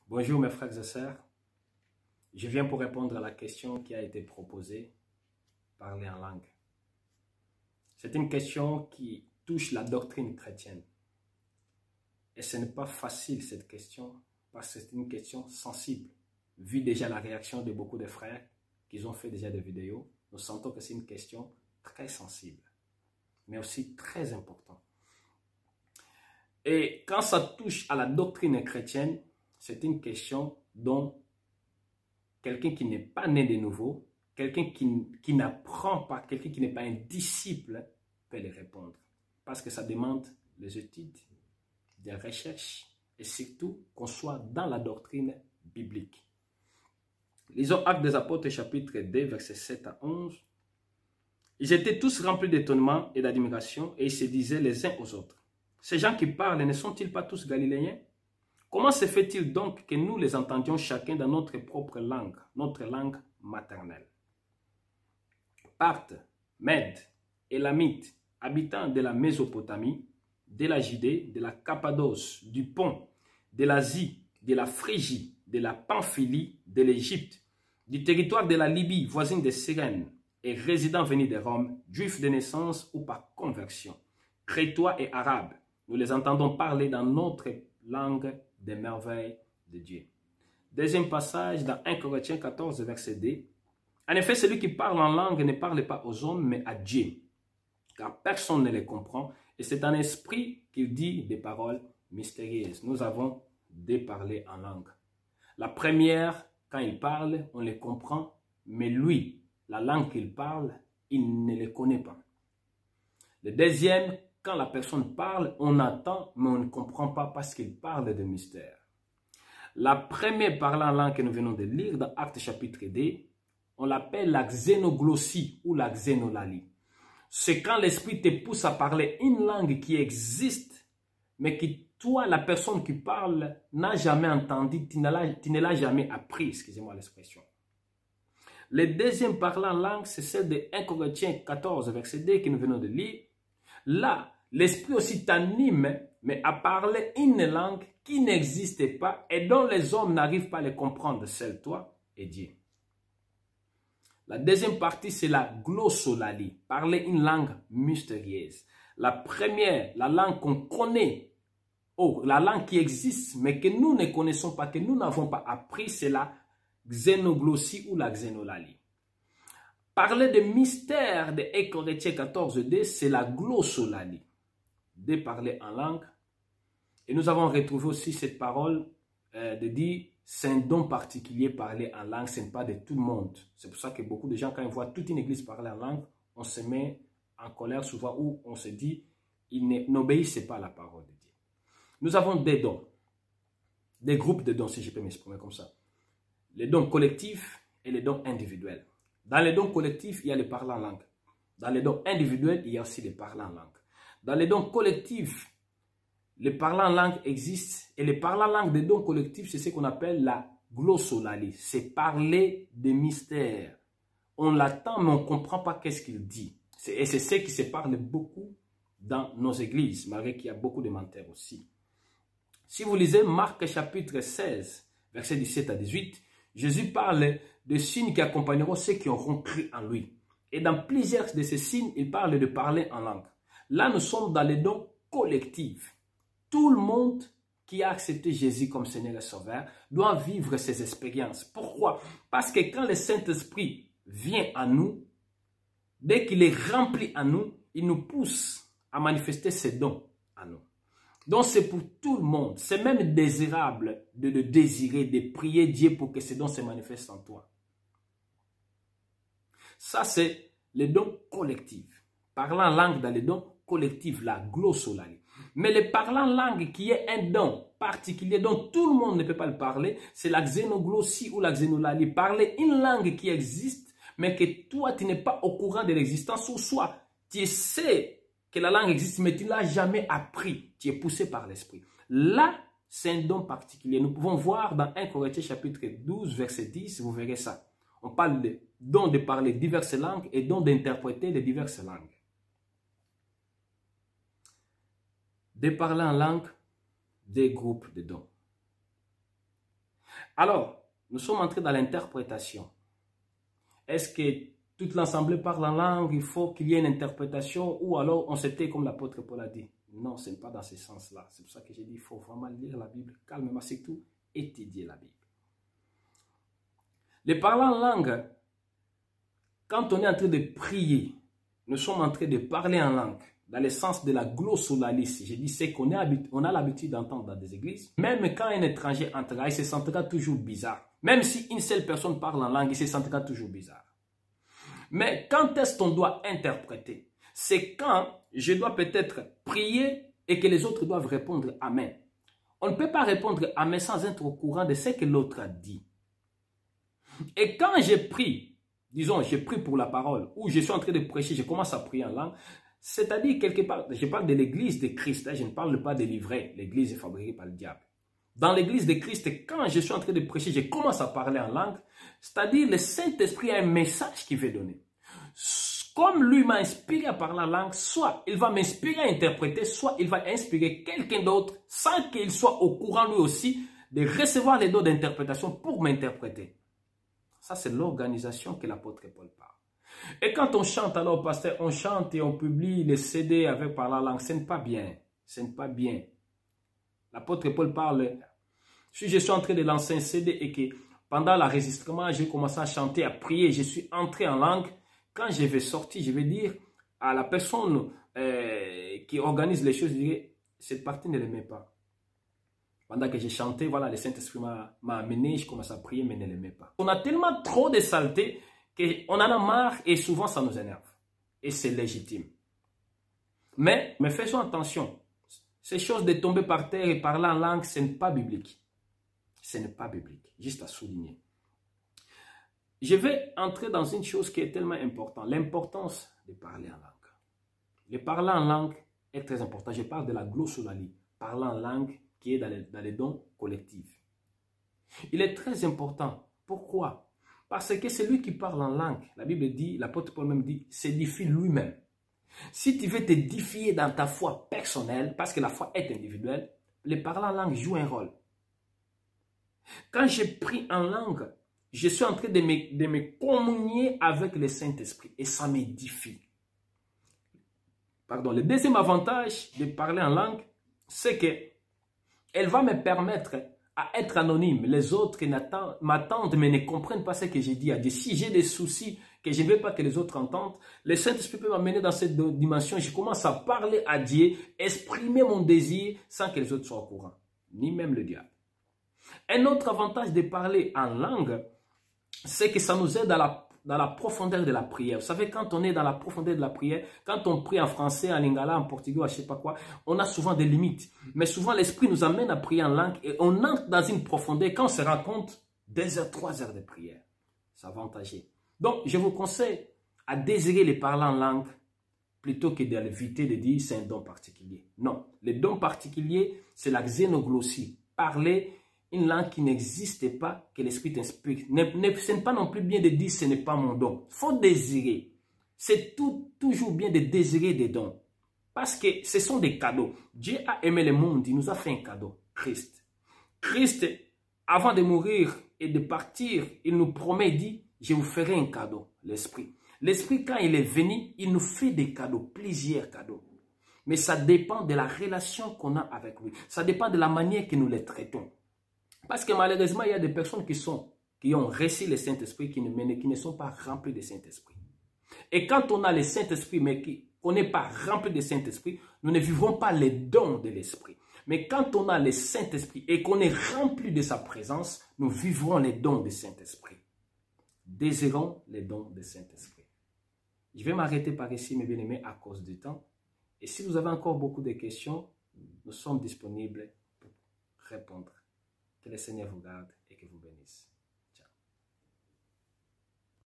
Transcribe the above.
Bonjour mes frères et sœurs, je viens pour répondre à la question qui a été proposée, parler en langue. C'est une question qui touche la doctrine chrétienne. Et ce n'est pas facile cette question, parce que c'est une question sensible. Vu déjà la réaction de beaucoup de frères qui ont fait déjà des vidéos, nous sentons que c'est une question très sensible, mais aussi très importante. Et quand ça touche à la doctrine chrétienne, c'est une question dont quelqu'un qui n'est pas né de nouveau, quelqu'un qui n'apprend pas, quelqu'un qui n'est pas un disciple peut les répondre. Parce que ça demande les études, des recherches et surtout qu'on soit dans la doctrine biblique. Lisons Actes des Apôtres chapitre 2 versets 7 à 11. Ils étaient tous remplis d'étonnement et d'admiration et ils se disaient les uns aux autres: ces gens qui parlent ne sont-ils pas tous galiléens? Comment se fait-il donc que nous les entendions chacun dans notre propre langue, notre langue maternelle? Parthes, Mèdes, Élamites, habitants de la Mésopotamie, de la Judée, de la Cappadoce, du Pont, de l'Asie, de la Phrygie, de la Pamphylie, de l'Égypte, du territoire de la Libye, voisine de Cyrène, et résidents venus de Rome, juifs de naissance ou par conversion, crétois et arabes, nous les entendons parler dans notre langue des merveilles de Dieu. Deuxième passage dans 1 Corinthiens 14, verset 2. En effet, celui qui parle en langue ne parle pas aux hommes, mais à Dieu, car personne ne les comprend, et c'est en esprit qu'il dit des paroles mystérieuses. Nous avons deux parlers en langue. La première, quand il parle, on les comprend, mais lui, la langue qu'il parle, il ne les connaît pas. Le deuxième, quand la personne parle, on attend, mais on ne comprend pas parce qu'il parle de mystère. La première parlant en langue que nous venons de lire dans Actes chapitre 2, on l'appelle la xénoglossie ou la xénolalie. C'est quand l'esprit te pousse à parler une langue qui existe, mais que toi, la personne qui parle, n'a jamais entendu, tu ne l'as jamais appris, excusez-moi l'expression. Le deuxième parlant en langue, c'est celle de 1 Corinthiens 14, verset 2 que nous venons de lire. Là, l'esprit aussi t'anime, mais à parler une langue qui n'existe pas et dont les hommes n'arrivent pas à les comprendre, seul toi et Dieu. La deuxième partie, c'est la glossolalie, parler une langue mystérieuse. La première, la langue qu'on connaît, la langue qui existe, mais que nous ne connaissons pas, que nous n'avons pas appris, c'est la xénoglossie ou la xénolalie. Parler de mystère de 1 Corinthiens 14, 2, c'est la glossolalie, de parler en langue. Et nous avons retrouvé aussi cette parole de dire c'est un don particulier parler en langue, ce n'est pas de tout le monde. C'est pour ça que beaucoup de gens, quand ils voient toute une église parler en langue, on se met en colère souvent ou on se dit ils n'obéissent pas à la parole de Dieu. Nous avons des dons, des groupes de dons, si je peux m'exprimer comme ça. Les dons collectifs et les dons individuels. Dans les dons collectifs, il y a les parlants en langue. Dans les dons individuels, il y a aussi les parlants en langue. Dans les dons collectifs, les parlants en langue existent. Et les parlants en langue des dons collectifs, c'est ce qu'on appelle la glossolalie. C'est parler des mystères. On l'attend, mais on ne comprend pas qu'est-ce qu'il dit. Et c'est ce qui se parle beaucoup dans nos églises, malgré qu'il y a beaucoup de menteurs aussi. Si vous lisez Marc chapitre 16, versets 17 à 18, Jésus parle de signes qui accompagneront ceux qui auront cru en lui. Et dans plusieurs de ces signes, il parle de parler en langue. Là, nous sommes dans les dons collectifs. Tout le monde qui a accepté Jésus comme Seigneur et Sauveur doit vivre ces expériences. Pourquoi? Parce que quand le Saint-Esprit vient à nous, dès qu'il est rempli en nous, il nous pousse à manifester ses dons à nous. Donc c'est pour tout le monde. C'est même désirable de le désirer, de prier Dieu pour que ces dons se manifestent en toi. Ça, c'est les dons collectifs. Parlant en langue dans les dons collectifs, la glossolalie. Mais le parlant en langue qui est un don particulier dont tout le monde ne peut pas le parler, c'est la xénoglossie ou la xénolalie. Parler une langue qui existe, mais que toi, tu n'es pas au courant de l'existence, ou soit tu sais que la langue existe, mais tu ne l'as jamais appris. Tu es poussé par l'esprit. Là, c'est un don particulier. Nous pouvons voir dans 1 Corinthiens chapitre 12, verset 10, vous verrez ça. On parle de don de parler diverses langues et don d'interpréter les diverses langues. De parler en langue, des groupes de dons. Alors, nous sommes entrés dans l'interprétation. Est-ce que toute l'assemblée parle en langue, il faut qu'il y ait une interprétation, ou alors on se tait comme l'apôtre Paul a dit? Non, ce n'est pas dans ce sens-là. C'est pour ça que j'ai dit, il faut vraiment lire la Bible calmement, c'est tout, étudier la Bible. Les parler en langue, quand on est en train de prier, nous sommes en train de parler en langue, dans le sens de la glossolalie. J'ai dit, c'est qu'on a l'habitude d'entendre dans des églises. Même quand un étranger entrera, il se sentira toujours bizarre. Même si une seule personne parle en langue, il se sentira toujours bizarre. Mais quand est-ce qu'on doit interpréter? C'est quand je dois peut-être prier et que les autres doivent répondre Amen. On ne peut pas répondre Amen sans être au courant de ce que l'autre a dit. Et quand je prie, disons, je prie pour la parole, ou je suis en train de prêcher, je commence à prier en langue, c'est-à-dire quelque part, je parle de l'église de Christ, je ne parle pas de l'ivraie, l'église est fabriquée par le diable. Dans l'église de Christ, quand je suis en train de prêcher, je commence à parler en langue, c'est-à-dire le Saint-Esprit a un message qu'il veut donner. Comme lui m'a inspiré à parler en langue, soit il va m'inspirer à interpréter, soit il va inspirer quelqu'un d'autre sans qu'il soit au courant lui aussi de recevoir les dons d'interprétation pour m'interpréter. Ça, c'est l'organisation que l'apôtre Paul parle. Et quand on chante, alors, pasteur, on chante et on publie les CD avec par la langue, ce n'est pas bien. Ce n'est pas bien. L'apôtre Paul parle, si je suis en train de lancer un CD et que pendant l'enregistrement, j'ai commencé à chanter, à prier, je suis entré en langue, quand je vais sortir, je vais dire à la personne qui organise les choses, je dirais, cette partie ne l'aimait pas. Pendant que j'ai chanté, voilà, le Saint-Esprit m'a amené, je commence à prier, mais ne l'aimait pas. On a tellement trop de saleté qu'on en a marre et souvent ça nous énerve. Et c'est légitime. Mais faisons attention. Ces choses de tomber par terre et parler en langue, ce n'est pas biblique. Ce n'est pas biblique. Juste à souligner. Je vais entrer dans une chose qui est tellement importante. L'importance de parler en langue. Le parler en langue est très important. Je parle de la glossolalie. Parler en langue qui est dans les dons collectifs. Il est très important. Pourquoi? Parce que celui qui parle en langue, la Bible dit, l'apôtre Paul même dit, s'édifie lui-même. Si tu veux t'édifier dans ta foi personnelle, parce que la foi est individuelle, le parler en langue joue un rôle. Quand je prie en langue, je suis en train de me communier avec le Saint-Esprit et ça m'édifie. Pardon, le deuxième avantage de parler en langue, c'est que elle va me permettre à être anonyme. Les autres m'attendent mais ne comprennent pas ce que j'ai dit à Dieu. Si j'ai des soucis que je ne veux pas que les autres entendent, le Saint-Esprit peut m'amener dans cette dimension. Je commence à parler à Dieu, exprimer mon désir sans que les autres soient au courant, ni même le diable. Un autre avantage de parler en langue, c'est que ça nous aide dans la profondeur de la prière. Vous savez, quand on est dans la profondeur de la prière, quand on prie en français, en lingala, en portugais, je ne sais pas quoi, on a souvent des limites. Mais souvent, l'Esprit nous amène à prier en langue et on entre dans une profondeur. Quand on se rend compte, 2 heures, 3 heures de prière. C'est avantageux. Donc, je vous conseille à désirer les parler en langue plutôt que d'éviter de dire c'est un don particulier. Non, le don particulier, c'est la xénoglossie. Parler une langue qui n'existe pas, que l'Esprit t'inspire. Ce n'est pas non plus bien de dire ce n'est pas mon don. Il faut désirer. C'est toujours bien de désirer des dons. Parce que ce sont des cadeaux. Dieu a aimé le monde, il nous a fait un cadeau. Christ. Christ, avant de mourir et de partir, il nous promet, il dit, je vous ferai un cadeau, l'Esprit. L'Esprit, quand il est venu, il nous fait des cadeaux, plusieurs cadeaux. Mais ça dépend de la relation qu'on a avec lui. Ça dépend de la manière que nous les traitons. Parce que malheureusement, il y a des personnes qui ont reçu le Saint-Esprit, qui ne sont pas remplies de Saint-Esprit. Et quand on a le Saint-Esprit, mais qu'on n'est pas rempli de Saint-Esprit, nous ne vivons pas les dons de l'Esprit. Mais quand on a le Saint-Esprit et qu'on est rempli de sa présence, nous vivrons les dons du Saint-Esprit. Désirons les dons du Saint-Esprit. Je vais m'arrêter par ici, mes bien-aimés, à cause du temps. Et si vous avez encore beaucoup de questions, nous sommes disponibles pour répondre. Que le Seigneur vous garde et que vous bénisse.